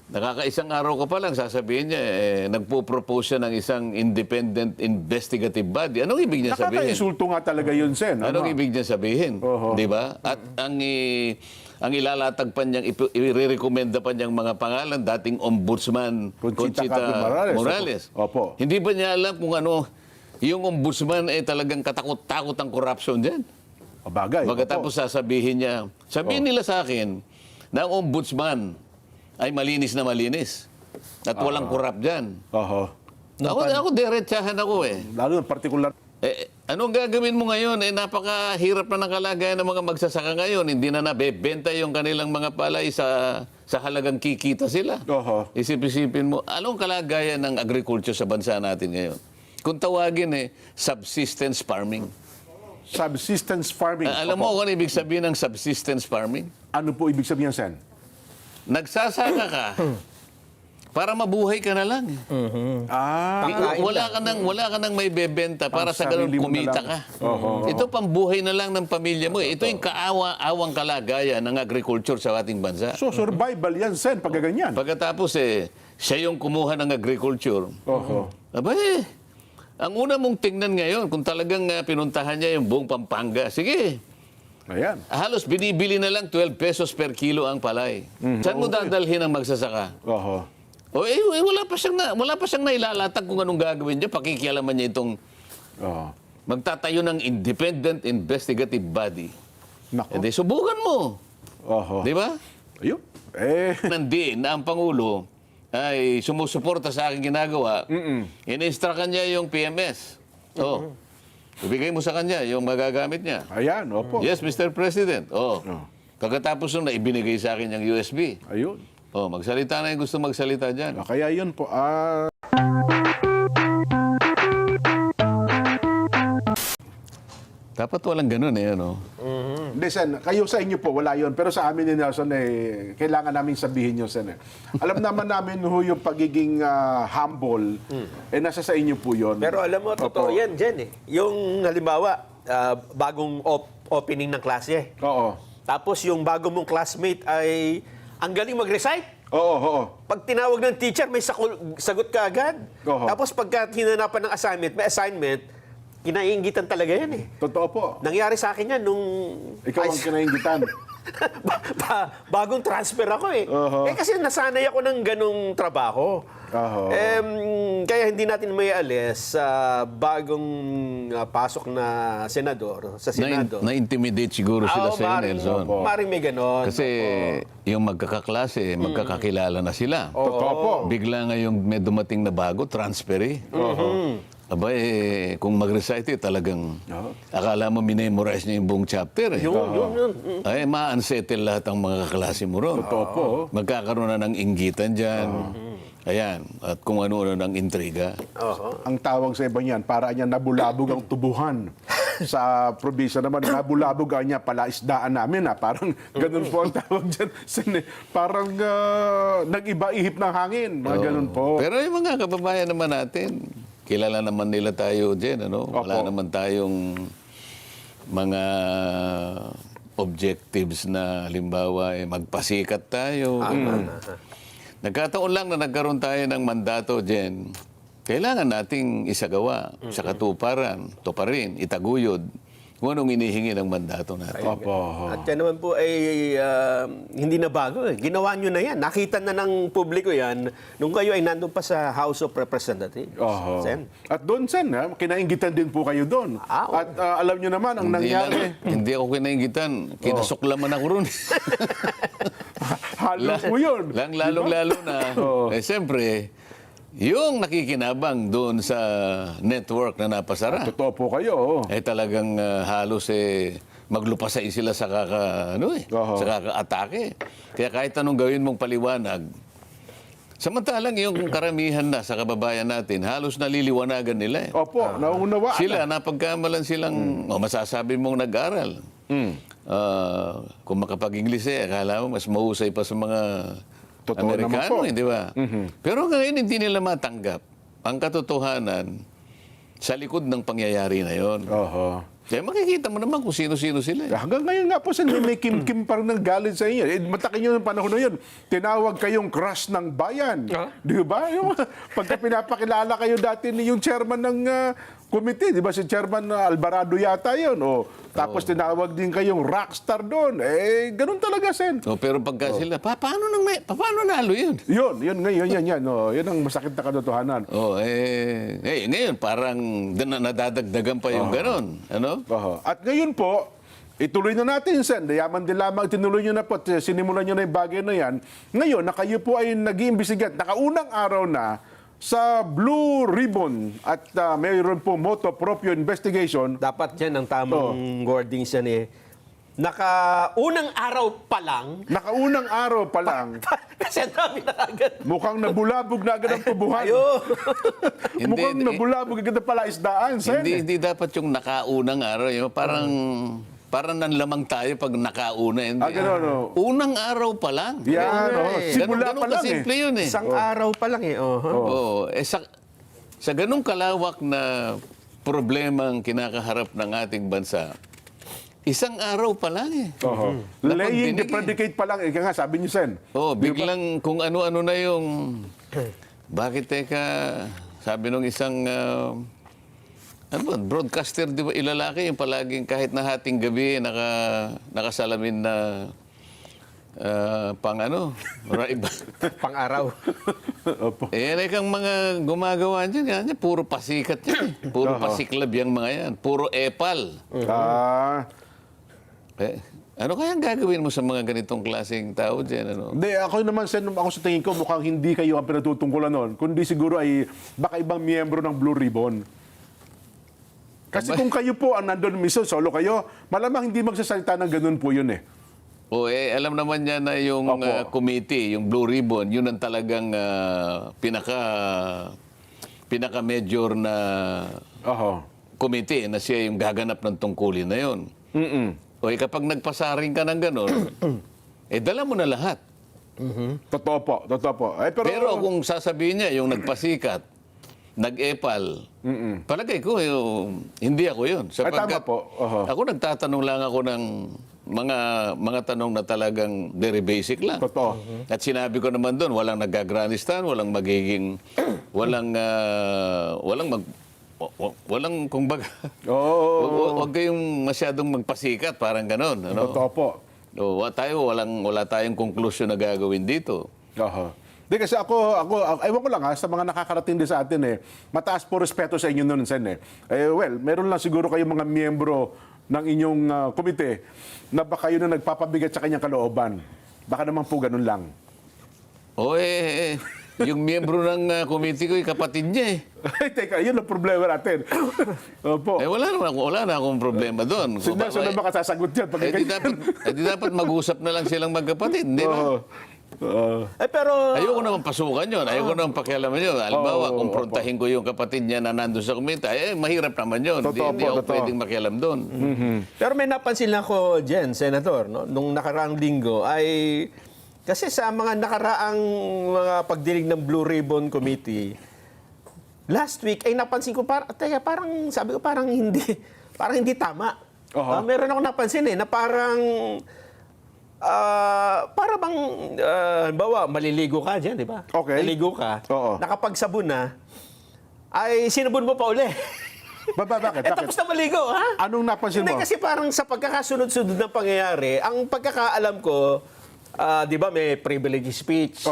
Nakakaisang araw ka pa lang, sasabihin niya, nagpo-propose siya ng isang independent investigative body. Anong ibig niya sabihin? Nakaka-insulto nga talaga yun, Sen. Anong ibig niya sabihin? Oho. Di ba? At ang ilalatag pa niyang, i-recommenda pa niyang mga pangalan, dating ombudsman Conchita Capi Morales. Opo. Hindi ba niya alam kung ano, yung ombudsman ay talagang katakot-takot ang corruption dyan? Bagay. Pagkatapos sasabihin niya, sabihin nila sa akin na ang ombudsman ay malinis na malinis. At walang corrupt dyan. Oho. Ako diretsahan ako eh. Lalo ng particular. Anong gagawin mo ngayon? Napakahirap na ng kalagayan ng mga magsasaka ngayon. Hindi na nabebenta yung kanilang mga palay sa halagang kikita sila. Oho. Isip-isipin mo, anong kalagayan ng agriculture sa bansa natin ngayon? Kung tawagin subsistence farming. Subsistence farming. Alam mo kung ano ibig sabihin ng subsistence farming? Ano po ibig sabihin, Sen? Nagsasaka ka para mabuhay ka na lang. Wala ka nang may bebenta para sa ganun sarili mo kumita na ka. lang. Ito pambuhay na lang ng pamilya mo. Ito yung kaawa-awang kalagayan ng agriculture sa ating bansa. So, survival yan, Sen, pag ganyan. Pagkatapos siya yung kumuha ng agriculture. Oho. Aba ang una mong tingnan ngayon, kung talagang pinuntahan niya yung buong Pampanga, sige, Ayan. halos binibili na lang 12 pesos per kilo ang palay. Saan mo dadalhin ang magsasaka? Oho. Wala pa siyang nailalatag kung anong gagawin niya. Pakikialaman niya itong Oho. magtatayo ng independent investigative body. Nako. Hindi, subukan mo. Oho. Di ba? Ayun. Nandiin na ang Pangulo ay sumusuporta sa aking ginagawa. In-instructan niya yung PMS. Ibigay mo sa kanya yung magagamit niya. Ayan, opo. Yes, Mr. President. Pagkatapos nung ibinigay sa akin yung USB. Ayun. Magsalita na yung gusto magsalita dyan. Kaya yun po. Dapat walang ganun Hindi, Sen. Kayo sa inyo po, wala yun. Pero sa amin ni Nelson, kailangan namin sabihin yun, Sen. Alam naman namin yung pagiging humble, nasa sa inyo po yun. Pero alam mo, totoo yan, Jen. Yung halimbawa, bagong opening ng klase. Oo. Tapos yung bago mong classmate ay ang galing mag-recite. Oo. Pag tinawag ng teacher, may sagot ka agad. Oo. Tapos pagka hinanapan ng assignment, may assignment, kinaiingitan talaga yan eh. Totoo po. Nangyari sa akin yan nung... Ikaw ang kinaingitan. Bagong transfer ako eh. Uh-huh. Kasi nasanay ako ng ganong trabaho. Uh-huh. Kaya hindi natin may alis sa bagong pasok na senador, sa Senado. Na-intimidate siguro sila sa Nelson. Maring may ganon. Kasi yung magkakaklase, magkakakilala na sila. Totoo po. Bigla ngayong may dumating na bago, transfer Aba kung mag-recite talagang akala mo minemorize niya yung buong chapter Yun. Ay, ma-unsettle lahat ang mga kaklase mo ron. Totoo po. Magkakaroon na ng inggitan dyan. Ayan. At kung ano-ano ng intriga. Ang tawag sa iba niyan, para niya nabulabog ang tubuhan. Sa probinsya naman, nabulabog ang niya palaisdaan namin. Parang ganun po ang tawag dyan. Parang nag-iba-ihip ng hangin. Mga ganun po. Pero yung mga kababayan naman natin, kilala naman nila tayo dyan. Wala naman tayong mga objectives na halimbawa magpasikat tayo. Nagkataon lang na nagkaroon tayo ng mandato dyan. Kailangan nating isagawa sa katuparan, tuparin, itaguyod kung anong inihingi ng mandato natin. At yan naman po ay hindi na bago. Ginawa nyo na yan. Nakita na ng publiko yan nung kayo ay nandun pa sa House of Representatives. Sen. At doon, Sen, kinaingitan din po kayo doon. At alam nyo naman, ang nangyari. Hindi ako kinaingitan. Kinasuklaman ako ron. Halos po yun. Lalong-lalo na. Siyempre, yung nakikinabang doon sa network na napasara. Totoo po kayo. Talagang halos maglupasay sila sa sa kaka-atake. Kaya kahit anong gawin mong paliwanag, samantalang yung karamihan na sa kababayan natin, halos naliliwanagan nila. Opo, naunawaan. Sila, napagkamalan silang, masasabi mong nag-aral. Kung makapag-Ingles akala mo mas mahusay pa sa mga Totoo Amerikano, naman po. di ba? Pero ngayon hindi nila matanggap ang katotohanan sa likod ng pangyayari na yon. Kaya makikita mo naman kung sino-sino sila. Hanggang ngayon nga po, Sen, may kim-kim parang nanggaling sa inyo. Matakin nyo ng panahon na yun, tinawag kayong crush ng bayan. Di ba? Yung, pagka pinapakilala kayo dati ni yung chairman ng committee, di ba? Si Chairman Alvarado yata yun. Tapos tinawag din kayong rockstar doon. Ganun talaga, Sen. Pero pagka sila, paano nalo yun? Yun ngayon. Yun ang masakit na katotohanan. Ngayon parang nadadagdagan pa yung ganon. Ano? At ngayon po, ituloy na natin, Sen. Yaman din lamang, tinuloy nyo na po, sinimulan nyo na yung bagay na yan. Ngayon, na kayo po ay nag-iimbestigat, nakaunang araw na sa Blue Ribbon at mayroon po moto proprio investigation. Dapat yan ang tamang wording siya ni nakaunang araw pa lang. Nakaunang araw pa lang. Kasi ang dami na agad. Mukhang nabulabog na agad ang tubuhan. Ayo. Mukhang nabulabog agad ang palaisdaan, Sen. Hindi dapat yung nakaunang araw. Yung parang nanlamang tayo pag nakauna. Hindi. Gano'n. Unang araw pa lang. Yan, simula Ganun pa lang kasimple yun eh. Isang araw pa lang eh. Sa ganung kalawak na problemang kinakaharap ng ating bansa, isang araw pa lang eh. Laying the Napagdinig eh. predicate pa lang. Ika nga, sabi niyo, Sen. Biglang kung ano-ano na yung... Bakit teka, sabi nung isang... broadcaster, di ba, ilalaki yung palaging kahit na hating gabi, nakasalamin na Pang-araw. kang mga gumagawa dyan, puro pasikat yan. Puro pasiklab yung mga yan. Puro epal. Ano kayang gagawin mo sa mga ganitong klaseng tao dyan? Ano? Hindi, ako naman, Sen, ako sa tingin ko, mukhang hindi kayo ang pinatutungkulan nun. Kundi siguro ay baka ibang miyembro ng Blue Ribbon. Kasi kung kayo po ang nandun mismo, solo kayo, malamang hindi magsasalita ng ganun po yun eh. Alam naman niya na yung committee, yung Blue Ribbon, yun ang talagang pinaka-major na committee na siya yung gaganap ng tungkulin na yun. Kapag nagpasaring ka ng ganun, dala mo na lahat. Totoo po. Pero kung sasabihin niya, yung nagpasikat, nag-epal, palagay ko, hindi ako yun. Tama po. Ako nagtatanong lang ako ng mga tanong na talagang very basic lang. Totoo. At sinabi ko naman doon, walang nagagranistan, walang magiging, walang kumbaga, wag kayong masyadong magpasikat, parang ganon. Ano? Totoo po. Wala tayong konklusyon na gagawin dito. Di kasi ako, ewan ko lang sa mga nakakarating din sa atin mataas po respeto sa inyo nun, Sen meron lang siguro kayong mga miyembro ng inyong komite na baka yun na nagpapabigat sa kanyang kalooban. Baka naman po ganun lang. Yung miyembro ng committee ko, kapatid niya Teka, yun ang problema natin. Opo. Wala na akong problema doon. Sino na makasasagot yan? Di dapat mag-usap na lang silang magkapatid, di ba? Pero... Ayoko naman pasukan yun. Ayoko naman pakialaman yun. Halimbawa, kumprontahin ko yung kapatid niya na nandun sa komite, mahirap naman yun. Hindi ako pwedeng makialam doon. Pero may napansin ako dyan, Senator, no? Nung nakaraang linggo ay... Kasi sa mga nakaraang mga pagdinig ng Blue Ribbon Committee, last week ay napansin ko, parang sabi ko parang hindi tama. Meron ako napansin na parang... para bang, bawa, maliligo ka dyan, di ba? Okay. Maliligo ka, nakapagsabon na, ay sinabon mo pa uli. Bakit? Tapos na maligo, ha? Anong napansin mo? Hindi, kasi parang sa pagkakasunod-sunod ng pangyayari, ang pagkakaalam ko, di ba may privilege speech?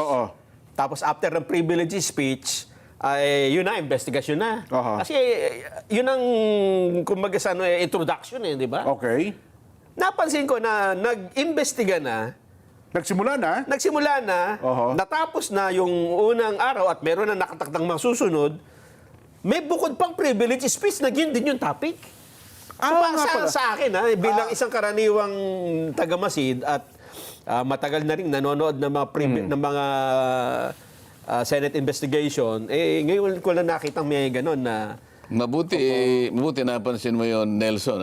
Tapos after ng privilege speech, ay yun na, investigasyon na. Kasi yun ang, kumbaga sa introduction di ba? Okay. Napansin ko na nag-imbestiga na. Nagsimula na. Natapos na yung unang araw at meron na nakatakdang mga susunod. May bukod pang privilege speech na yun din yung topic. Sa akin, bilang isang karaniwang taga-Masid at matagal na rin nanonood ng mga Senate investigation, ngayon ko lang nakitang may ganon na Mabuti napansin mo yon, Nelson.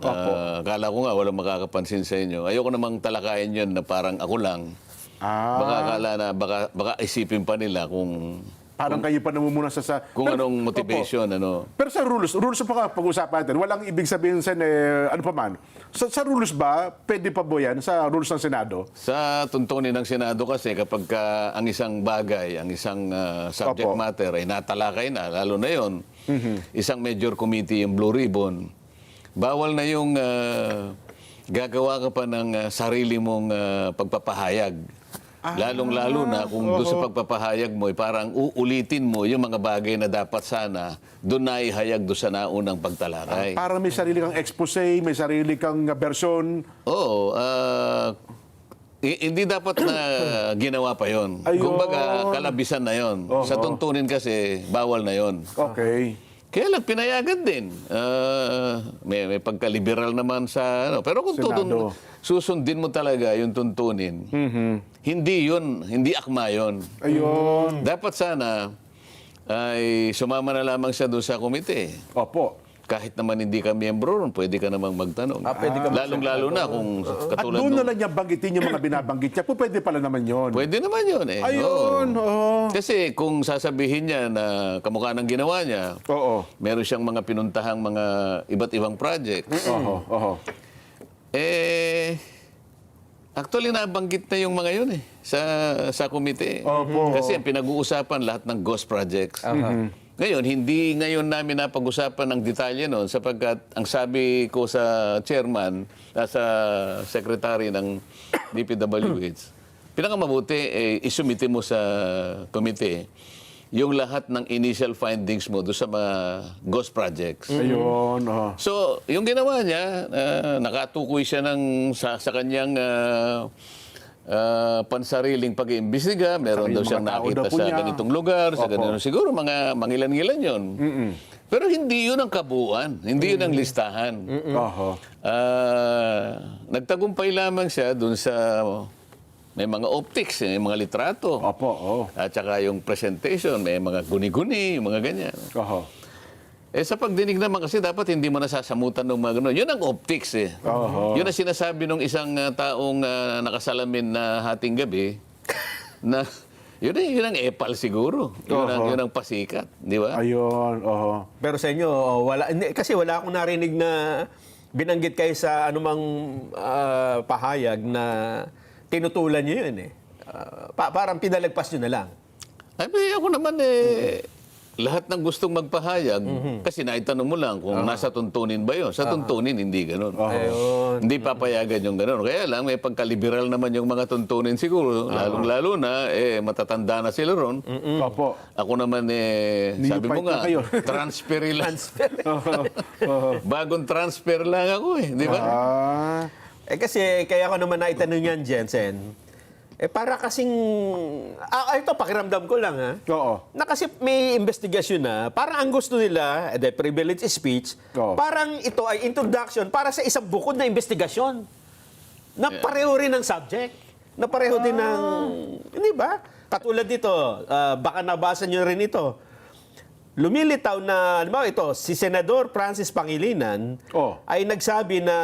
Akala ko nga walang makakapansin sa inyo. Ayoko namang talakayin yon na parang ako lang. Baka isipin pa nila kung Parang kayo pa namumuna sa... Kung anong motivation, ano. Pero sa rules pa pag-usapan natin, walang ibig sabihin sa ano pa man. Sa rules ba, pwede pa ba yan sa rules ng Senado? Sa tuntunin ng Senado kasi kapag ang isang bagay, ang isang subject Opo. matter ay natalakay na, lalo na yon, isang major committee, yung Blue Ribbon, bawal na yung gagawa ka pa ng sarili mong pagpapahayag. Lalong-lalo na kung doon sa pagpapahayag mo, parang uulitin mo yung mga bagay na dapat sana doon na ihayag doon sa naunang pagtalakay. Parang may sarili kang expose, may sarili kang version. Oo. Hindi dapat na ginawa pa yon. Ayun. Kumbaga, kalabisan na yon. Sa tuntunin kasi, bawal na yon. Okay. Kaya lang, pinayagan din. May pagka-liberal naman sa... Ano. Pero kung Senado. susundin mo talaga yung tuntunin, hindi akma yun. Ayun. Dapat sana ay sumama na lamang siya doon sa komite. Opo. Kahit naman hindi ka miyembro ron, pwede ka namang magtanong. Pwede ka Lalong-lalo na kung At katulad doon na nung- lang niya banggitin yung mga binabanggit niya. Pwede pala naman yun. Pwede naman yun eh. Ayun. Oo. Oo. Kasi kung sasabihin niya na kamukha ng ginawa niya, Oo. meron siyang mga pinuntahang mga iba't ibang project. Oo. Oo. Actually nabanggit na yung mga yun eh sa komite. Opo. Kasi ang pinag-uusapan lahat ng ghost projects. Ngayon, hindi ngayon namin napag-usapan ng detalye noon sapagkat ang sabi ko sa chairman, sa secretary ng DPWH, pinakamabuti isumite mo sa komite yung lahat ng initial findings mo doon sa mga ghost projects. Ayun. Oo. So, yung ginawa niya, nakatukoy siya sa kanyang pansariling pag-iimbestiga. Meron daw Sariling siyang mga tao nakita daw po sa niya. ganitong lugar, sa Opo. ganitong siguro, mga mangilan-ngilan yun. Pero hindi yun ang kabuuan, hindi yun ang listahan. Oo. Nagtagumpay lamang siya dun sa may mga optics, may mga litrato. Opo. Oo. At saka yung presentation, may mga guni-guni, mga ganyan. Oo. Sa pagdinig naman kasi dapat hindi mo nasasamutan ng mga gano'n. Yun ang optics eh. Oho. Yun ang sinasabi ng isang taong nakasalamin na hating gabi na yun ang epal siguro. Oho. Yun ang pasikat. Di ba? Ayun. Oo. Pero sa inyo, kasi wala akong narinig na binanggit kayo sa anumang pahayag na tinutulan nyo yun eh. Parang pinalagpas nyo na lang. Ay, ako naman lahat ng gustong magpahayag, kasi naitanong mo lang kung nasa tuntunin ba yun. Sa tuntunin, hindi ganun. Ayun. Hindi papayagan yung ganun. Kaya lang, may pagka-liberal naman yung mga tuntunin siguro. Lalong-lalo na, matatanda na sila ron. Opo. Ako naman, sabi mo Neophyte na nga, kayo. transfer lang. Oo. Bagong transfer lang ako di ba? Kasi kaya ko naman naitanong yan, Jensen. Para kasing... ito, pakiramdam ko lang, ha? Oo. Na kasi may investigasyon na, parang ang gusto nila, the privilege speech, Oo. parang ito ay introduction para sa isang bukod na investigasyon. Na pareho rin ng subject. Na pareho din ng... Hindi ba? Katulad dito, baka nabasa nyo rin ito. Lumilitaw na, alam mo ito, si Senador Francis Pangilinan Oh. ay nagsabi na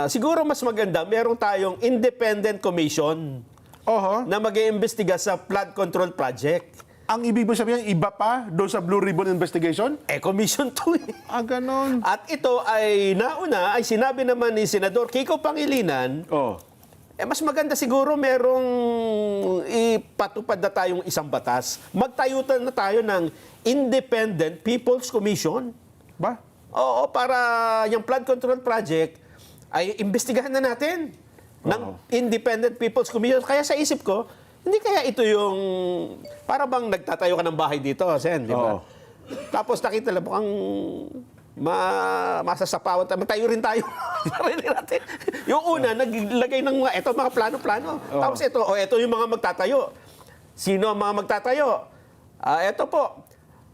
siguro mas maganda, meron tayong independent commission Oho. na mag-iimbestiga sa flood control project. Ang ibig mo sabihin, iba pa doon sa Blue Ribbon Investigation? Commission 2 eh. Ganon. At ito ay nauna, ay sinabi naman ni Senador Kiko Pangilinan, Oh. mas maganda siguro merong ipatupad na tayong isang batas. Magtayutan na tayo ng Independent People's Commission. Ba? Oo, para yung flood control project ay imbestigahan na natin ng Independent People's Commission. Kaya sa isip ko, hindi kaya ito yung para bang nagtatayo ka ng bahay dito, Sen, di ba? Oo. Tapos nakita lang mukhang masasapawan tayo. Tayo rin tayo. Sarili natin. Yung una, naglagay ng mga plano-plano. Tapos ito yung mga magtatayo. Sino ang mga magtatayo? Ito po.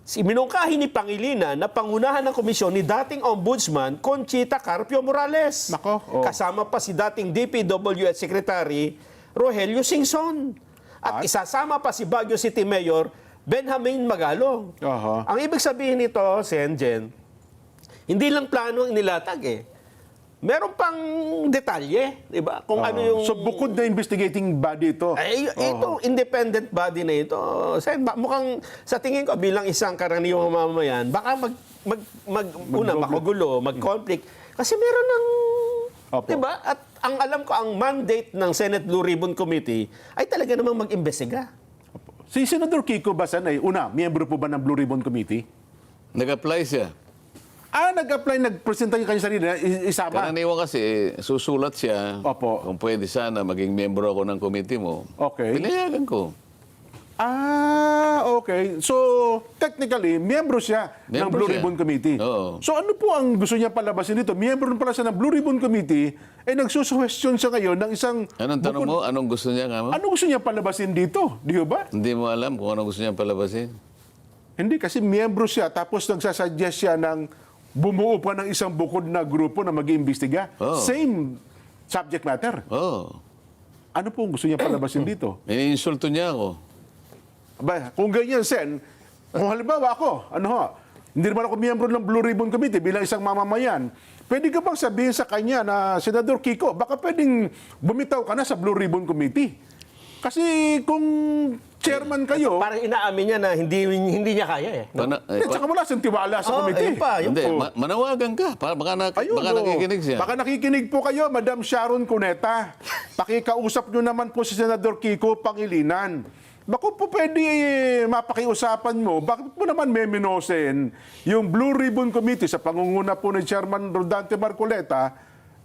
Si minungkahi ni Pangilinan na pangunahan ng komisyon ni dating Ombudsman Conchita Carpio Morales. Nako, oh. Kasama pa si dating DPWH Secretary Rogelio Singson. At isasama pa si Baguio City Mayor Benjamin Magalong. Aha. Ang ibig sabihin nito, Senjen, hindi lang plano ang nilatag eh. meron pang detalye, di ba? Kung ano yung... So bukod na investigating body ito. Ay, ito, independent body na ito, Sen, mukhang sa tingin ko bilang isang karaniwang mamamayan, baka magulo, mag-conflict. Kasi meron ng, Opo. di ba? At ang alam ko, ang mandate ng Senate Blue Ribbon Committee ay talaga namang mag-imbestiga. Si Senador Kiko Basan ay, una, miyembro po ba ng Blue Ribbon Committee? Nag-apply siya. Nag-apply, nag-presenta yung kanyang sarili, isama. Karaniwan kasi, susulat siya. Opo. Kung pwede sana, maging miyembro ako ng committee mo. Okay. Pinayagan ko. Okay. So, technically, miyembro siya ng Miyembro Blue siya. Ribbon Committee. Oo. So, ano po ang gusto niya palabasin dito? Miyembro pala siya ng Blue Ribbon Committee, nagsusuwestiyon siya ngayon ng isang... Anong tanong mo? Anong gusto niya nga mo? Ano gusto niya palabasin dito? Di ba? Hindi mo alam kung anong gusto niya palabasin? Hindi, kasi miyembro siya, tapos nagsasuggest siya ng bumuo pa ng isang bukod na grupo na mag-iimbestiga. Oo. Same subject matter. Oo. Ano po ang gusto niya palabasin dito? Iniinsulto niya ako. Kung ganyan, Sen, kung halimbawa ako, hindi naman ako miyembro ng Blue Ribbon Committee bilang isang mamamayan, pwede ka bang sabihin sa kanya na, Senador Kiko, baka pwedeng bumitaw ka na sa Blue Ribbon Committee? Kasi kung chairman kayo, Parang inaamin niya na hindi niya kaya eh. saka wala siyang tiwala sa committee. ayun pa, yun Hindi, Oh. manawagan ka. Ayun, Baka nakikinig siya. Baka nakikinig po kayo, Madam Sharon Cuneta. Pakikausap nyo naman po si Senador Kiko Pangilinan. Baka po pwede mapakiusapan mo, bakit mo naman meminosen yung Blue Ribbon Committee sa pangunguna po ni Chairman Rodante Marcoleta,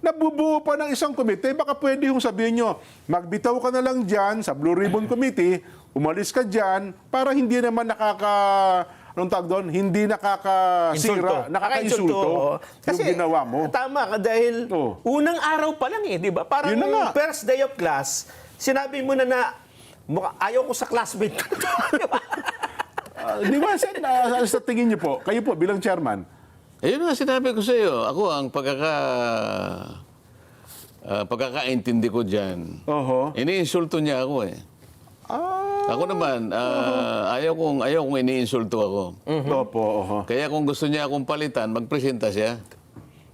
nabubuo pa ng isang komite, baka pwede yung sabihin nyo, magbitaw ka na lang dyan sa Blue Ribbon Committee, umalis ka dyan, para hindi naman anong tawag doon? Hindi nakakasira, nakakainsulto Oo. yung ginawa mo. Tama ka dahil Oo. unang araw pa lang di ba? Parang Yun na nga. first day of class, sinabi mo na ayaw ko sa classmate ko. Di ba? Di ba, Sen, sa tingin niyo po, kayo po bilang chairman, Ayun nga sinabi ko sa iyo. Ako ang pagkakaintindi ko diyan. oho, Iniinsulto niya ako eh. Ako naman, ayaw kong iniinsulto ako. opo, oho, Kaya kung gusto niya akong palitan, magpresenta siya.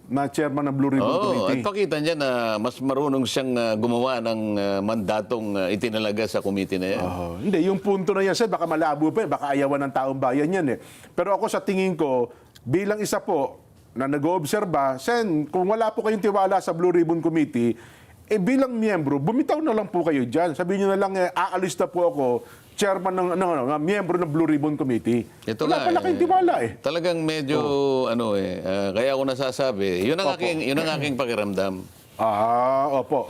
na chairman ng Blue Ribbon Oo, at Committee. pakita niya na mas marunong siyang gumawa ng mandatong itinalaga sa committee na yan. Hindi, yung punto na yan, Sen, baka malabo pa, baka ayawan ng taong bayan yan eh. Pero ako sa tingin ko, bilang isa po na nag-oobserba, Sen, kung wala po kayong tiwala sa Blue Ribbon Committee, bilang miyembro, bumitaw na lang po kayo dyan. Sabihin nyo na lang, aalis na po ako, chairman ng miyembro ng Blue Ribbon Committee. Ito Wala nga, pala kayong tiwala eh. Talagang medyo, kaya ako nasasabi, yun ang aking pakiramdam. Opo.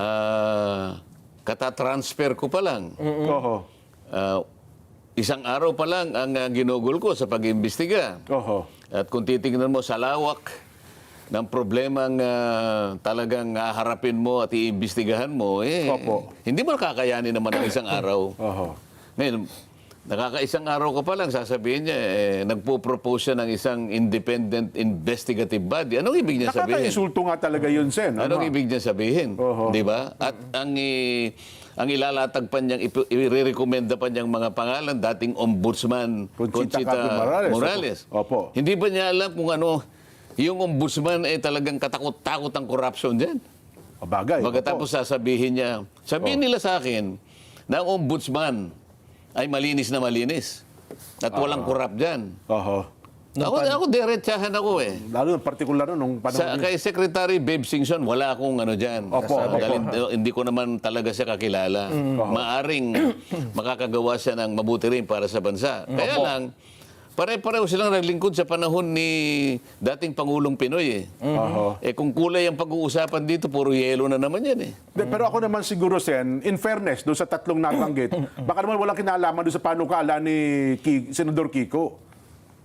Katatransfer ko pa lang. Oho. Isang araw pa lang ang ginugol ko sa pag-imbestiga. Oho. At kung titingnan mo sa lawak ng problemang talagang haharapin mo at iimbestigahan mo, Opo. hindi mo nakakayanin naman ng isang araw. Oho. Ngayon, nakakaisang araw ka pa lang, sasabihin niya, nagpo-propose siya ng isang independent investigative body. Anong ibig niya sabihin? Nakaka-insulto nga talaga yun, Sen. Anong ibig niya sabihin? Oho. Di ba? At ang ilalatag pa niyang, i-recommenda pa niyang mga pangalan, dating ombudsman Conchita Capi Morales. Opo. Hindi ba niya alam kung ano, yung ombudsman talagang katakot-takot ang corruption dyan? Bagay. Pagkatapos sasabihin niya, sabihin nila sa akin na ang ombudsman ay malinis na malinis. At walang corrupt dyan. Oho. Ako diretsahan ako eh. Lalo ng partikular nung panahon. Kay Secretary Babe Singson, wala akong dyan. Opo, Dahil hindi ko naman talaga siya kakilala. Maaring makakagawa siya ng mabuti rin para sa bansa. Kaya lang, pare-pareho silang naglingkod sa panahon ni dating Pangulong Pinoy eh. Oho. Kung kulay ang pag-uusapan dito, puro yelo na naman yan eh. Pero ako naman siguro, Sen, in fairness, doon sa tatlong nabanggit, baka naman walang kinalaman doon sa panukala ni Senador Kiko.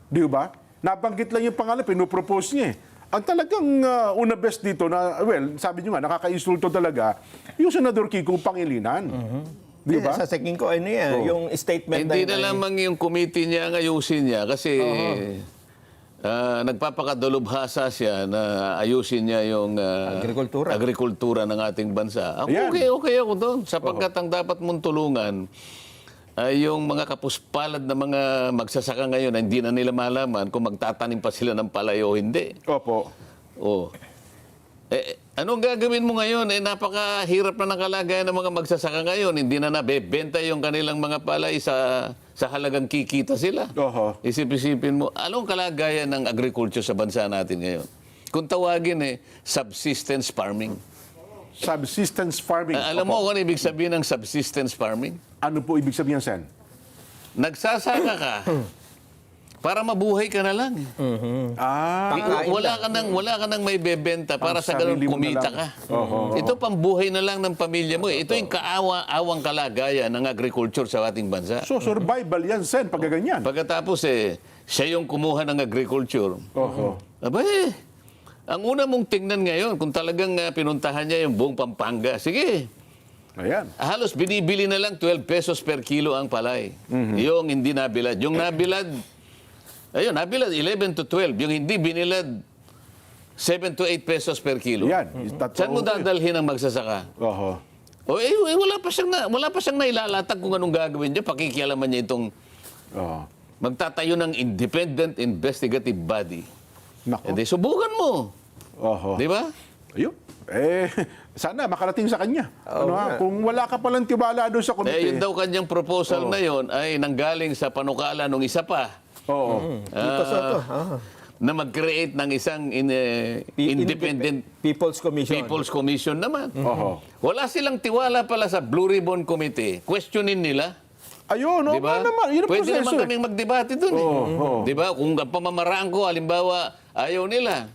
Di ba? Nabanggit lang yung pangalan, pinupropose niya eh. Ang talagang una best dito na, sabi niyo nga, nakaka-insulto talaga, yung Senador Kiko Pangilinan. Di ba? Sa tingin ko, yung statement Hindi na lamang yung committee niya ang ayusin niya kasi nagpapakadalubhasa siya na ayusin niya yung agrikultura ng ating bansa. Ako, Ayan. okay ako doon. Sapagkat ang dapat mong tulungan ay yung mga kapuspalad na mga magsasaka ngayon na hindi na nila malaman kung magtatanim pa sila ng palay o hindi. Opo. Oh. Anong gagawin mo ngayon? Napakahirap na ng kalagayan ng mga magsasaka ngayon. Hindi na nabebenta yung kanilang mga palay sa halagang kikita sila. Oho. Isip-isipin mo, anong kalagayan ng agriculture sa bansa natin ngayon? Kung tawagin subsistence farming. Subsistence farming. Alam mo kung ano ibig sabihin ng subsistence farming? Ano po ibig sabihin, Sen? Nagsasaka ka para mabuhay ka na lang. Ah, Wala ka nang may bebenta para sa ganun sarili mo na kumita lang. ka. Oho. Ito pambuhay na lang ng pamilya mo. Ito yung kaawa-awang kalagayan ng agriculture sa ating bansa. so survival yan, Sen, pag ganyan. Pagkatapos siya yung kumuha ng agriculture. Oho. Abay, ang una mong tingnan ngayon, kung talagang pinuntahan niya yung buong Pampanga, sige, Ayan. halos binibili na lang 12 pesos per kilo ang palay. Yung hindi nabilad. Yung nabilad, ayun, nabilad 11 to 12. Yung hindi binilad, 7 to 8 pesos per kilo. Yan. Saan mo dadalhin ang magsasaka? Oho. Wala pa siyang nailalatag kung anong gagawin niya. Pakikialaman niya itong Oho. magtatayo ng independent investigative body. Nako. E di, subukan mo. Oho. Di ba? Ayun. Sana makarating sa kanya. Kung wala ka palang tiwala doon sa komite. Yun daw kanyang proposal na yun ay nanggaling sa panukala ng isa pa. Oo. Tito Soto. Na mag-create ng isang independent People's Commission. People's Commission naman. Oho. Wala silang tiwala pala sa Blue Ribbon Committee. Questionin nila. Ayun, Di ba? naman. Yun ang Pwede proseso. naman kaming magdebate dun Oo. Di ba? Kung ang pamamaraan ko, halimbawa, ayaw nila,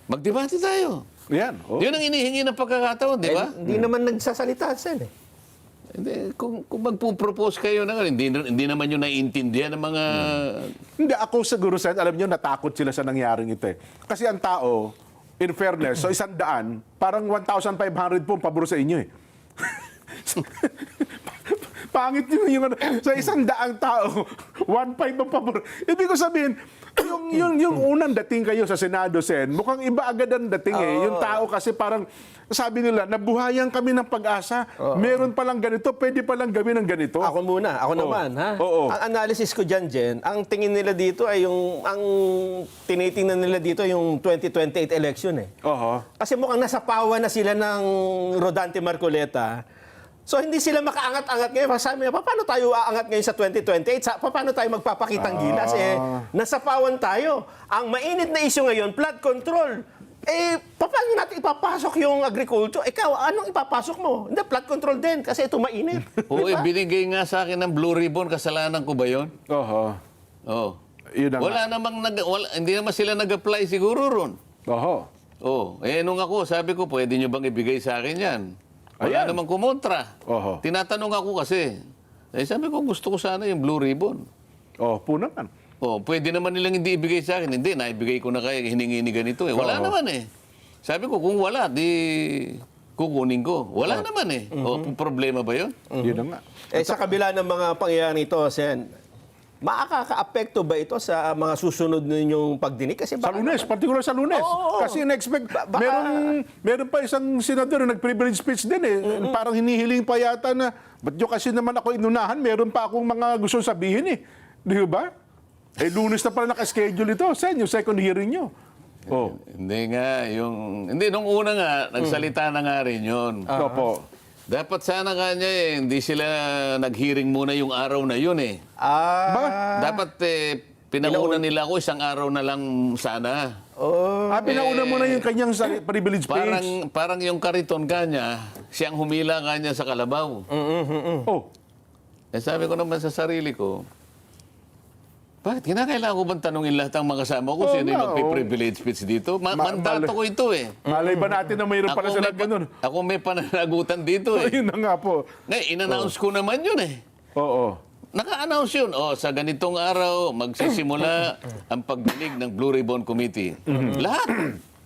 magdebate tayo. Yan. Oh. Yun ang inihingi ng pagkakataon, di ba? Hindi naman nagsasalita, Sen. Hindi, kung magpo-propose kayo na hindi naman yun naiintindihan ng mga... Hindi, ako siguro, Sen, alam nyo, natakot sila sa nangyaring ito. Kasi ang tao, in fairness, so 100, parang 1,500 po ang pabor sa inyo eh. Pangit yung sa 100 tao, 1,500 ang pabor. Ibig ko sabihin, yung unang dating kayo sa Senado, Sen, mukhang iba agad ang dating eh. Yung tao kasi parang, sabi nila, nabuhayan kami ng pag-asa. Meron palang ganito, pwede palang gawin ng ganito. Ako naman, ha? Oo. Ang analysis ko dyan, Jen, ang tingin nila dito ay ang tinitingnan nila dito yung 2028 election eh. Oho. Kasi mukhang nasa pawa na sila ng Rodante Marcoleta. So hindi sila makaangat-angat ngayon. Sabi niya, paano tayo aangat ngayon sa 2028? Paano tayo magpapakitang gilas? Nasa pawan tayo. Ang mainit na issue ngayon, flood control. Paano natin ipapasok yung agriculture? Ikaw, anong ipapasok mo? Hindi, flood control din kasi ito mainit. Oo, binigay nga sa akin ng Blue Ribbon. Kasalanan ko ba yun? Oho. Oo. Yun na nga. Hindi naman sila nag-apply siguro ron. Oho. Oo. Nung ako, sabi ko, pwede nyo bang ibigay sa akin yan? Wala Ayan. namang kumontra. Oho. Tinatanong ako kasi. Sabi ko, gusto ko sana yung Blue Ribbon. Oh, po naman. Pwede naman nilang hindi ibigay sa akin. Hindi, naibigay ko na kaya hiningi ni ganito eh. Wala Oo. naman eh. Sabi ko, kung wala, di kukunin ko. Wala naman eh. Problema ba yun? Yun na nga. Sa kabila ng mga pangyayari ito, Sen, makaka-apekto ba ito sa mga susunod ninyong pagdinig? Kasi Sa Lunes, particular sa Lunes. Oo. Kasi in-expect, meron pa isang senador na nag-privilege speech din eh. Parang hinihiling pa yata na, ba't nyo kasi naman ako inunahan, meron pa akong mga gusto sabihin eh. Di ba? Lunes na pala naka-schedule ito. Sen, yung second hearing nyo. Oh. Hindi nga. Nung una nga, nagsalita na nga rin yun. Opo. Dapat sana kanya hindi sila nag-hearing muna yung araw na yun eh. Dapat pinauna nila ako isang araw na lang sana. Pinauna mo na yung kanyang privilege speech. Parang yung kariton kanya, siyang humila kanya sa kalabaw. Oh. Sabi ko naman sa sarili ko, bakit kinakailangan ko bang tanungin lahat ng mga kasama ko sino yung magpiprivilege speech dito? Mandato ko ito eh. Malay ba natin na mayroon pala sila ganun? Ako may pananagutan dito eh. Ayun na nga po. Ngayon, in-announce ko naman yun eh. Oo. Naka-announce yun. Sa ganitong araw, magsisimula ang pagdinig ng Blue Ribbon Committee.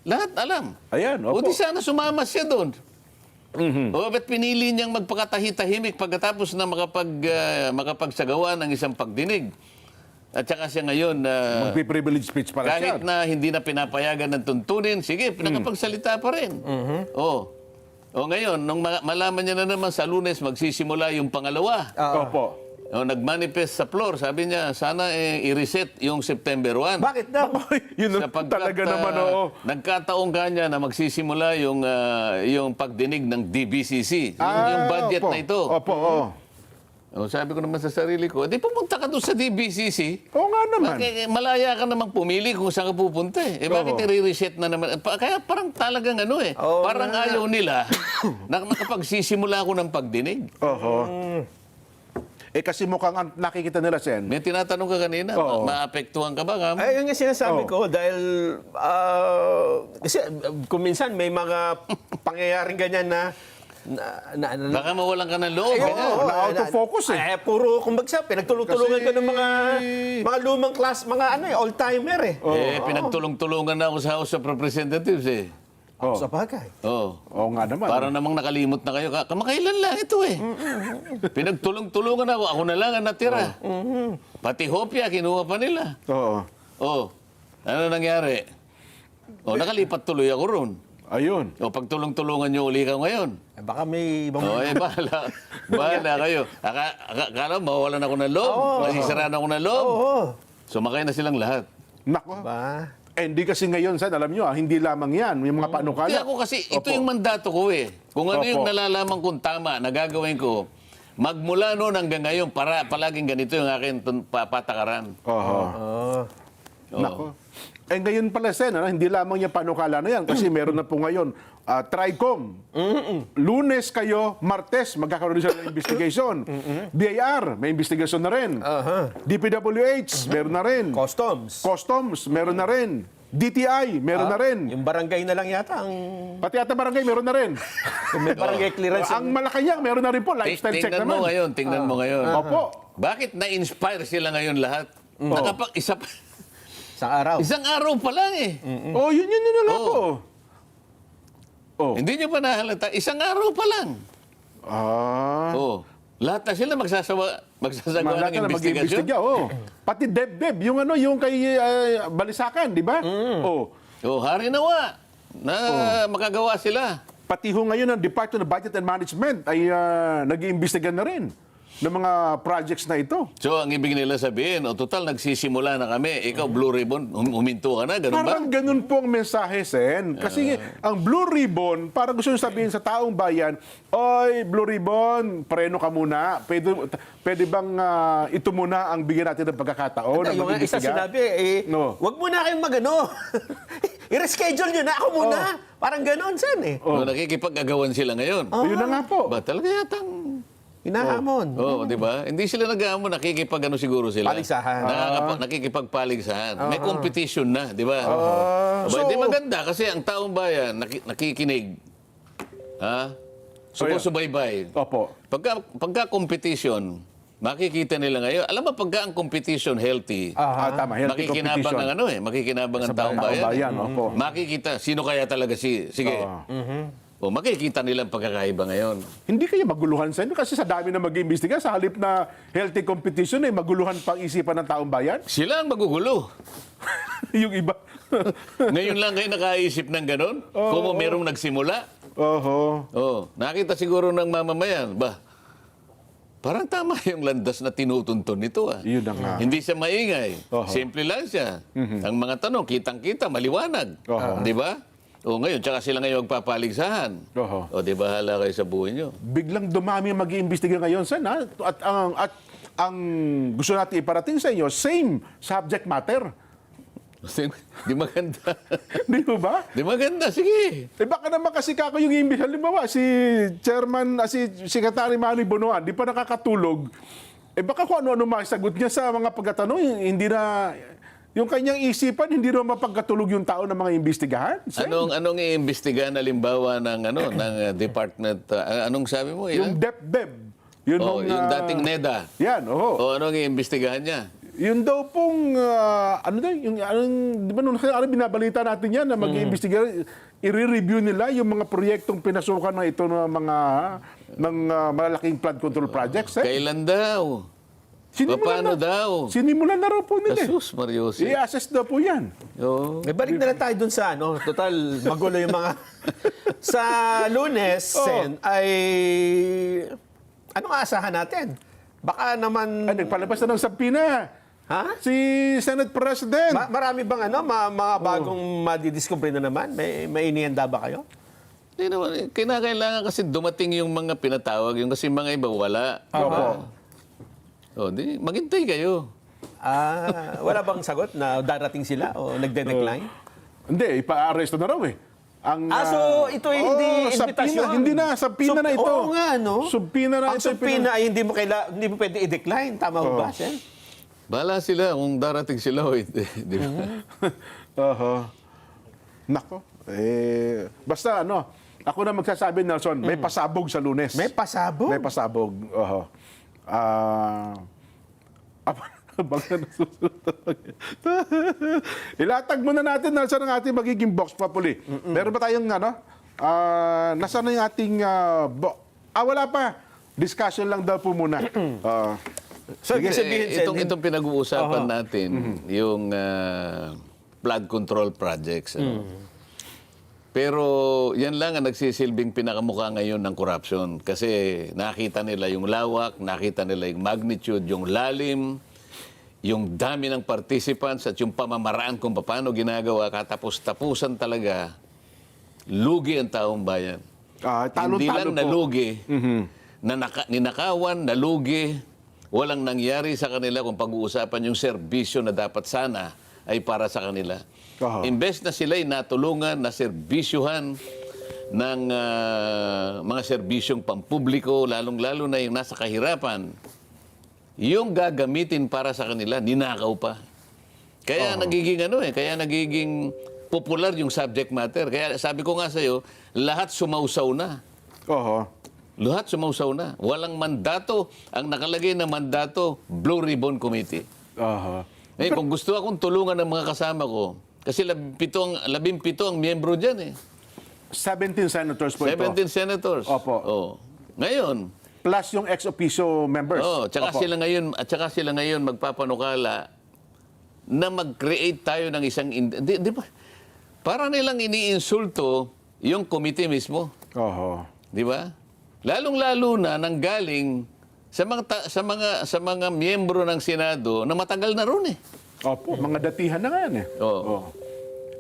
Lahat alam. Ayan, O opo. di sana sumama siya doon. Ba't pinili niyang magpakatahi-tahimik pagkatapos na makapagsagawa ng isang pagdinig? At saka siya ngayon, Magpi-privilege speech para siya. kahit na hindi na pinapayagan ng tuntunin, sige, nakapagsalita pa rin. O ngayon, nung malaman niya na naman sa Lunes, magsisimula yung pangalawa. Opo. nagmanifest sa floor. Sabi niya, sana i-reset yung September 1. Bakit daw? Yun Sapagkat, talaga naman, oo. nagkataong kanya na magsisimula yung pagdinig ng DBCC. Yung budget opo. na ito. Opo, oo. Sabi ko naman sa sarili ko, di pumunta ka doon sa DBCC. Oo nga naman. Malaya ka namang pumili kung saan ka pupunta eh. Bakit i-reset na naman? Kaya parang talagang parang ayaw nila na nakapagsisimula ako ng pagdinig. Oho. Kasi mukhang ang nakikita nila, Sen. May tinatanong ka kanina, Oo. maapektuhan ka ba? Ngam? Ay, yun yung sinasabi ko dahil kasi kung minsan may mga pangyayaring ganyan na Baka mawalan ka ng loob. Oo, na out of focus eh. Puro, kumbaga, pinagtulong-tulungan ka ng mga lumang class, mga old-timer eh. Pinagtulong-tulungan na ako sa House of Representatives eh. Sa bagay. Oo. Oo nga naman. Para namang nakalimot na kayo. Kamakailan lang ito eh. Pinagtulong-tulungan ako. Ako na lang ang natira. Pati hopya, kinuha pa nila. Oo. Oh, ano nangyari? Nakalipat tuloy ako ron. Ayun. Pagtulong-tulungan nyo uli ka ngayon. Baka may ibang... Bahala kayo. Akala, mawawalan ako ng loob. Masisiraan ako ng loob. Sumakay na silang lahat. Nako. Ba? Hindi kasi ngayon, Sen, alam nyo, hindi lamang yan. Yung mga panukala. Kaya ako kasi, ito Opo. yung mandato ko eh. Kung ano yung Opo. nalalaman kong tama, nagagawin ko, magmula noon hanggang ngayon, palaging ganito yung akin patakaran. Oho. Nako. Ngayon pala, Sen, hindi lamang yung panukala na yan. Kasi meron na po ngayon, TRICOM. Lunes kayo, Martes, magkakaroon sila ng investigation. BIR, may investigation na rin. DPWH, meron na rin. Customs, meron na rin. DTI, meron na rin. Yung barangay na lang yata ang... Pati ata barangay, meron na rin. May barangay clearance. Ang Malacanang, meron na rin po. Lifestyle check Tingnan naman. mo ngayon, tingnan mo ngayon. Opo. Bakit na-inspire sila ngayon lahat? Sa araw. Isang araw pa lang eh. Oh, yun na nga Oo. po. Oh. Hindi nyo pa nahalata. Isang araw pa lang. Lahat na sila magsasagawa ng investigasyon. Mag-iimbestiga, Pati DepDep, yung kay Balisakan, di ba? Hari nawa na makagawa sila. Pati ngayon ang Department of Budget and Management ay nag-iimbestiga na rin ng mga projects na ito. So, ang ibig nila sabihin, total, nagsisimula na kami. Ikaw, Blue Ribbon, huminto ka na, ganun ba? Parang ganun po ang mensahe, Sen. Kasi ang Blue Ribbon, parang gusto nyo sabihin sa taong bayan, oy, Blue Ribbon, preno ka muna. Pwede bang ito muna ang bigyan natin ng pagkakataon? Yung isa sinabi, wag muna kayong i-reschedule nyo na ako muna. Parang ganon, Sen eh. Nakikipag-agawan sila ngayon. Yun na nga po. Ba, talaga yatang... Hinahamon. di ba? Hindi sila nag-aamon, nakikipag-ano siguro sila. Paligsahan. Nakikipagpaligsahan. May competition na, di ba? Hindi maganda kasi ang taong bayan nakikinig. Sumusubaybay. Opo. Pagka competition, makikita nila ngayon. Alam mo, pagka ang competition healthy, Tama, healthy makikinabang competition. makikinabang ang taong taong bayan. bayan, opo. Makikita, sino kaya talaga sige. Makikita nilang pagkakaiba ngayon. Hindi kayo maguluhan sa inyo kasi sa dami na mag-iimbestiga, sa halip na healthy competition, maguluhan pang isipan ng taong bayan. Sila ang magugulo. Yung iba. Ngayon lang kayo nakaisip ng ganon? Kung merong nagsimula? Nakita siguro ng mamamayan, parang tama yung landas na tinutuntun nito. Yun na nga. Hindi siya maingay. Simple lang siya. Ang mga tanong, kitang-kita, maliwanag. Di ba? Ngayon, tsaka sila ngayon magpapaligsahan. Di ba, hala kayo sa buhay nyo? Biglang dumami ang mag-iimbestiga ngayon, Sen, ha? At ang gusto natin iparating sa inyo, same subject matter. Di maganda. Di ba? Di maganda, sige. Baka naman kasi kako yung imbestiga. Halimbawa, si Chairman, si Secretary Manny Bonoan, di pa nakakatulog. Baka kung ano-ano masagot niya sa mga pagkatanong, hindi na... Yung kanyang isipan, hindi naman mapagkatulog yung tao ng mga imbestigahan. Sen. Anong iimbestigahan halimbawa ng ng department? Anong sabi mo? Yung DepDep. Yung dating NEDA. Yan, Anong iimbestigahan niya? Yun daw pong, di ba nung binabalita natin yan na mag-iimbestiga, i-review nila yung mga proyektong pinasukan na ito ng mga malalaking flood control projects. Kailan daw? Paano daw? Sinimulan na raw po nila. Jesus, Mariose. I-assess daw po yan. Balik na lang tayo dun sa total magulo yung mga... sa Lunes, Sen, ay... Anong aasahan natin? Baka naman... Ay, nagpalabas na ng sabina. Ha? Si Senate President. Marami bang mga bagong madidiscover na naman? May inihanda ba kayo? Hindi naman, kinakailangan kasi dumating yung mga pinatawag, yung kasi mga iba wala. Opo. O, di, maghintay kayo. Wala bang sagot na darating sila o nagde-decline? Hindi, ipa-arresto na raw eh. So ito ay hindi invitasyon. Hindi na, sabina na ito. Oo nga, no? Subpina na Ang ito. subpina ay hindi mo pwede i-decline. Tama ho ba, Sen? Bahala sila kung darating sila o hindi. Di ba? Nako. Basta ako na magsasabi, Nelson, may pasabog sa Lunes. May pasabog? May pasabog. Abangan na susunod. Ilatag muna natin, Nelson, ang ating magiging box populi. Meron ba tayong nasaan na yung ating wala pa. Discussion lang daw po muna. So, ibig sabihin, Sen, itong pinag-uusapan natin, yung flood control projects. Pero yan lang ang nagsisilbing pinakamukha ngayon ng corruption. Kasi nakita nila yung lawak, nakita nila yung magnitude, yung lalim, yung dami ng participants at yung pamamaraan kung paano ginagawa, katapos-tapusan talaga, lugi ang taong bayan. Hindi lang nalugi, ninakawan, nalugi, walang nangyari sa kanila kung pag-uusapan yung serbisyo na dapat sana ay para sa kanila. Imbes na sila'y natulungan, na serbisyuhan ng mga serbisyong pampubliko, lalong-lalo na yung nasa kahirapan, yung gagamitin para sa kanila, ninakaw pa. Kaya nagiging popular yung subject matter. Kaya sabi ko nga sa'yo, lahat sumausaw na. Lahat sumausaw na. Walang mandato. Ang nakalagay na mandato, Blue Ribbon Committee. Kung gusto akong tulungan ng mga kasama ko, kasi 17 ang miyembro dyan eh. 17 senators po 17 ito. senators. Opo. Ngayon. Plus yung ex-officio members. Tsaka sila ngayon magpapanukala na mag-create tayo ng isang... Di ba? Para nilang iniinsulto yung committee mismo. Di ba? Lalong-lalo na nanggaling sa mga miyembro ng Senado na matagal na ron eh. Mga datihan na nga yan eh.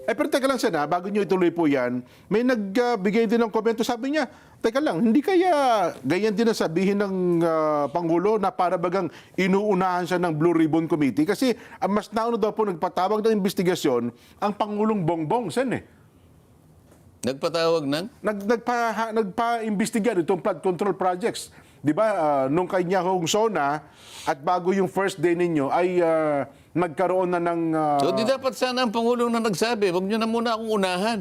Pero teka lang, Sen, bago nyo ituloy po yan, may nagbigay din ng komento. Sabi niya, teka lang, hindi kaya ganyan din ang sabihin ng Pangulo na para bagang inuunahan siya ng Blue Ribbon Committee? Kasi mas nauna daw po nagpatawag ng investigasyon ang Pangulong Bongbong, Sen eh. Nagpatawag ng? Nagpa-imbestiga itong flood control projects. Di ba, nung kanya hong SONA at bago yung first day ninyo ay nagkaroon na ng... So di dapat sana ang Pangulong na nagsabi, wag nyo na muna akong unahan.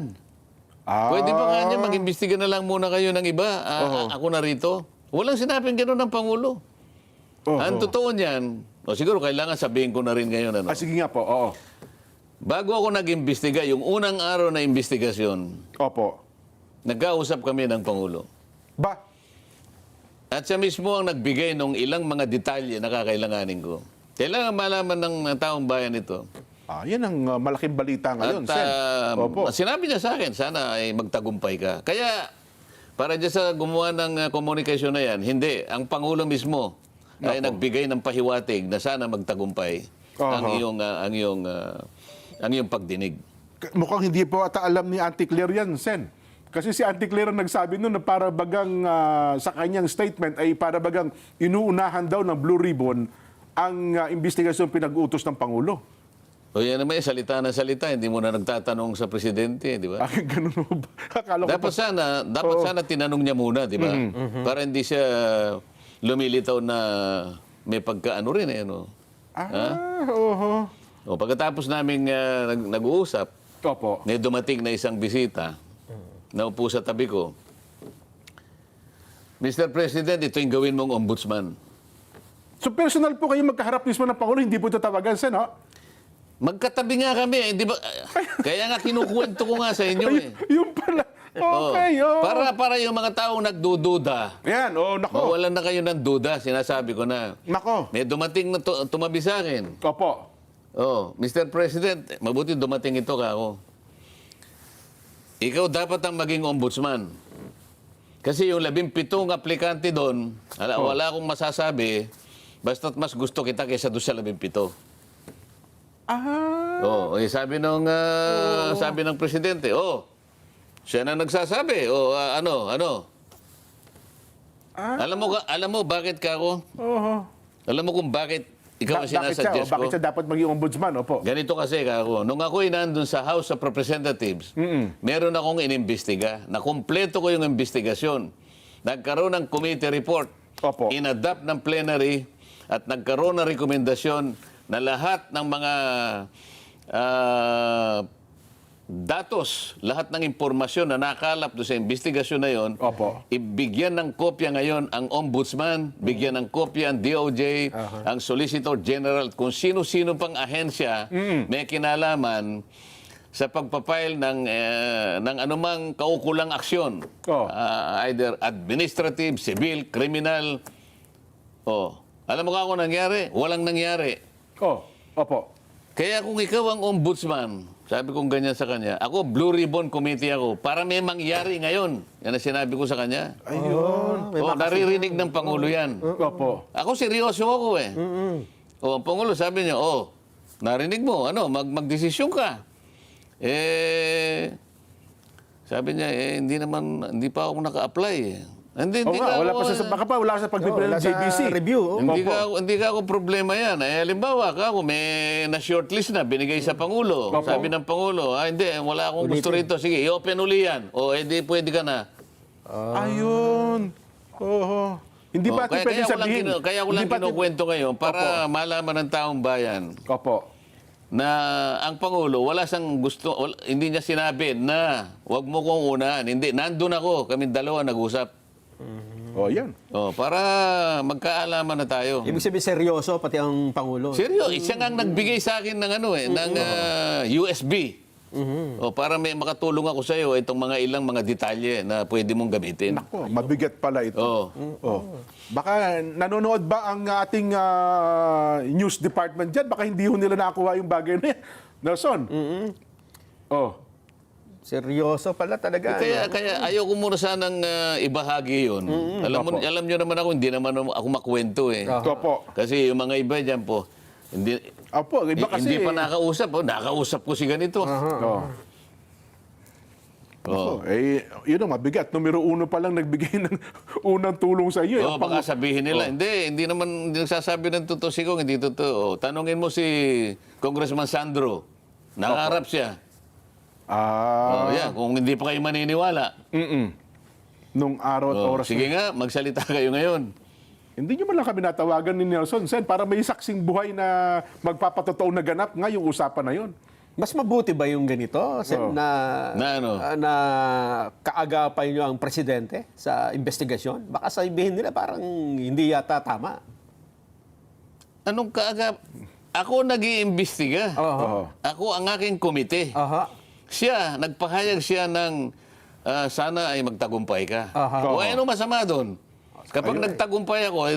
Pwede ba kanya mag-imbestiga na lang muna kayo ng iba? Ako na rito. Walang sinabing gano'n ng Pangulo. Ang totoo niyan, siguro kailangan sabihin ko na rin ngayon. Sige nga po, Bago ako nag-imbestiga, yung unang araw na investigasyon, nagkausap kami ng Pangulo. At siya mismo ang nagbigay ng ilang mga detalye na kakailanganin ko. Kailangan malaman ng taong bayan ito. Yan ang malaking balita ngayon, Sen. Sinabi niya sa akin, sana ay magtagumpay ka. Kaya, para dyan sa gumawa ng komunikasyon na yan, hindi. Ang Pangulo mismo ay nagbigay ng pahiwatig na sana magtagumpay ang iyong pagdinig. Mukhang hindi po ata alam ni Auntie Claire yan, Sen. Kasi si Auntie Claire ang nagsabi nun na para bagang sa kanyang statement ay para bagang inuunahan daw ng Blue Ribbon ang investigasyon pinag-utos ng Pangulo. Yan naman, salita na salita. Hindi mo na nagtatanong sa presidente, di ba? Ganun mo ba? Dapat sana tinanong niya muna, di ba? Para hindi siya lumilitaw na may pagkaano rin eh. No? Pagkatapos namin nag-uusap, may dumating na isang bisita, naupo sa tabi ko. Mr. President, ito yung gawin mong ombudsman. So personal po kayo magkaharap mismo ng Pangulo, hindi po tatawagan, Sen, ha? Magkatabi nga kami, di ba? Kaya nga kinukwento ko nga sa inyo eh. Yung pala. Okay, Para yung mga taong nagdududa. Yan, nako. Mawalan na kayo ng duda, sinasabi ko na. Nako. May dumating na tumabi sa akin. Mr. President, mabuti dumating ito ka ako. Ikaw dapat ang maging ombudsman. Kasi yung 17 aplikante doon, wala akong masasabi, Basta't mas gusto kita kaysa doon sa 17. Ah, Oh, sabi ng presidente, siya na nagsasabi. Ano? Alam mo bakit ka ako? oo. Alam mo kung bakit ikaw ang sinasuggest ko? Bakit siya dapat maging ombudsman? Opo. Ganito kasi kako, nung ako'y nandun sa House of Representatives, meron akong inimbestiga, na kumpleto ko yung investigasyon. Nagkaroon ng committee report, Opo. inadapt ng plenary, at nagkaroon ng rekomendasyon na lahat ng mga datos, lahat ng impormasyon na nakalap doon sa investigasyon na yon, Opo. ibigyan ng kopya ngayon ang ombudsman, bigyan ng kopya ang DOJ, ang Solicitor General, kung sino-sino pang ahensya may kinalaman sa pagpapile ng anumang kaukulang aksyon. Oh. Either administrative, civil, criminal. Alam mo ka kung nangyari? Walang nangyari. Opo. Kaya kung ikaw ang ombudsman, sabi kong ganyan sa kanya, ako, Blue Ribbon Committee ako, para may mangyari ngayon. Yan ang sinabi ko sa kanya. Ayun. Naririnig ng Pangulo yan. Opo. Ako, seryoso ako eh. Ang Pangulo sabi niya, narinig mo, magdesisyon ka. Sabi niya, hindi pa ako naka-apply eh. Hindi ka Wala ako, pa wala sa Wala pagpipili ng sa JBC. review. Hindi ka ako problema yan. Halimbawa ka, kung may na-shortlist na, binigay sa Pangulo. Opo. Sabi ng Pangulo, hindi, wala akong gusto rito. Sige, i-open uli yan. Hindi, pwede ka na. Ayun. Oo. Hindi ba ito pwede sabihin? Kaya ko lang kinukwento ngayon para malaman ng taong bayan Opo. na ang Pangulo, hindi niya sinabi na wag mo kong unahan. Hindi, nandun ako, kami dalawa nag-usap. Yan. Para magkaalaman na tayo. Ibig sabihin seryoso pati ang Pangulo. Seryo, siya nga ang nagbigay sa akin ng ng USB. Para may makatulong ako sa iyo itong ilang mga detalye na pwede mong gamitin. Nako, mabigat pala ito. Baka nanonood ba ang ating news department dyan? Baka hindi ho nila nakuha yung bagay na yan. Nelson? Seryoso pala talaga. Kaya ayaw ko muna sanang ibahagi yun. Alam niyo naman ako, hindi naman ako makwento eh. Opo. Kasi yung mga iba dyan po, hindi Kasi... pa nakausap. Nakausap ko si ganito. Yun ang mabigat. Numero 1 pa lang nagbigay ng unang tulong sa iyo. Baka sabihin nila, hindi nagsasabi ng totoo si Kong, hindi totoo. Tanungin mo si Congressman Sandro. Nakaharap siya. Kung hindi pa kayo maniniwala. Nung araw at oras. Sige nga, magsalita kayo ngayon. Hindi nyo man lang kami natawagan ni Nelson Sen para may saksing buhay na magpapatotoo na ganap nga yung usapan na yun. Mas mabuti ba yung ganito? Na kaagapay nyo ang presidente sa investigasyon? Baka sabihin nila parang hindi yata tama. Anong kaagap? Ako nag-iimbestiga. Ako ang aking komite. Siya, nagpahayag siya ng sana ay magtagumpay ka. Ano masama doon? Kapag nagtagumpay ako,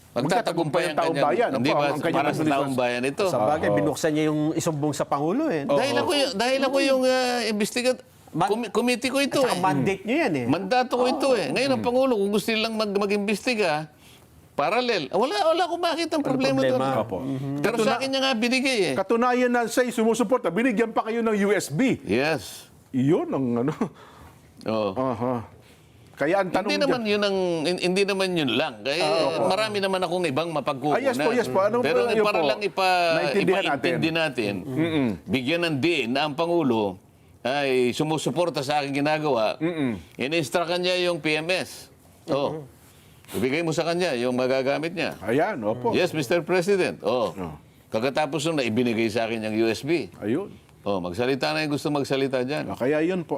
magtatagumpay ang taong kanyang, bayan. hindi ba, Ang kanyang para sa taong bayan ito. Sa bagay, binuksan niya yung isumbong sa Pangulo eh. Dahil ako yung committee ko ito At saka mandate niyo yan eh. Mandato ko ito eh. Ngayon ang Pangulo, kung gusto nilang mag-imbestiga, parallel. Wala akong makita ang problema doon. Pero sa akin niya nga binigay eh. Katunayan na siya'y sumusuporta, binigyan pa kayo ng USB. Yes. Iyon ang ano. Kaya ang tanong Hindi naman yun lang. Kaya marami naman akong ibang mapagkukunan. Yes po. Pero para lang naintindihan ipaintindi natin, bigyan ng diin na ang Pangulo ay sumusuporta sa aking ginagawa, in-instruct niya yung PMS. Ibigay mo sa kanya yung magagamit niya. Ayan, opo. Yes, Mr. President. Kagkatapos nung ibinigay sa akin yung USB. Ayun. Magsalita na yung gusto magsalita dyan. Kaya yun po.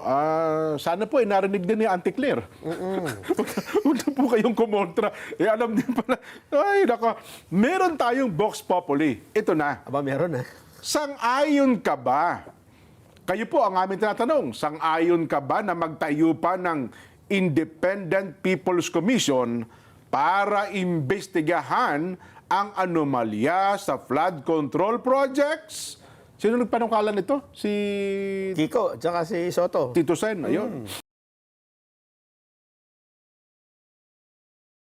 Sana po narinig din ni Auntie Claire. Huwag na po kayong kumontra. Alam din pala. Ay, nako. Meron tayong Vox Populi. Ito na. Aba, meron eh. Sang-ayon ka ba? Kayo po ang aming tinatanong. Sang-ayon ka ba na magtayo pa ng Independent People's Commission para imbestigahan ang anomalya sa flood control projects? Sino nagpanungkalan nito? Si Kiko, tsaka si Soto. Tito Sen. Ayun.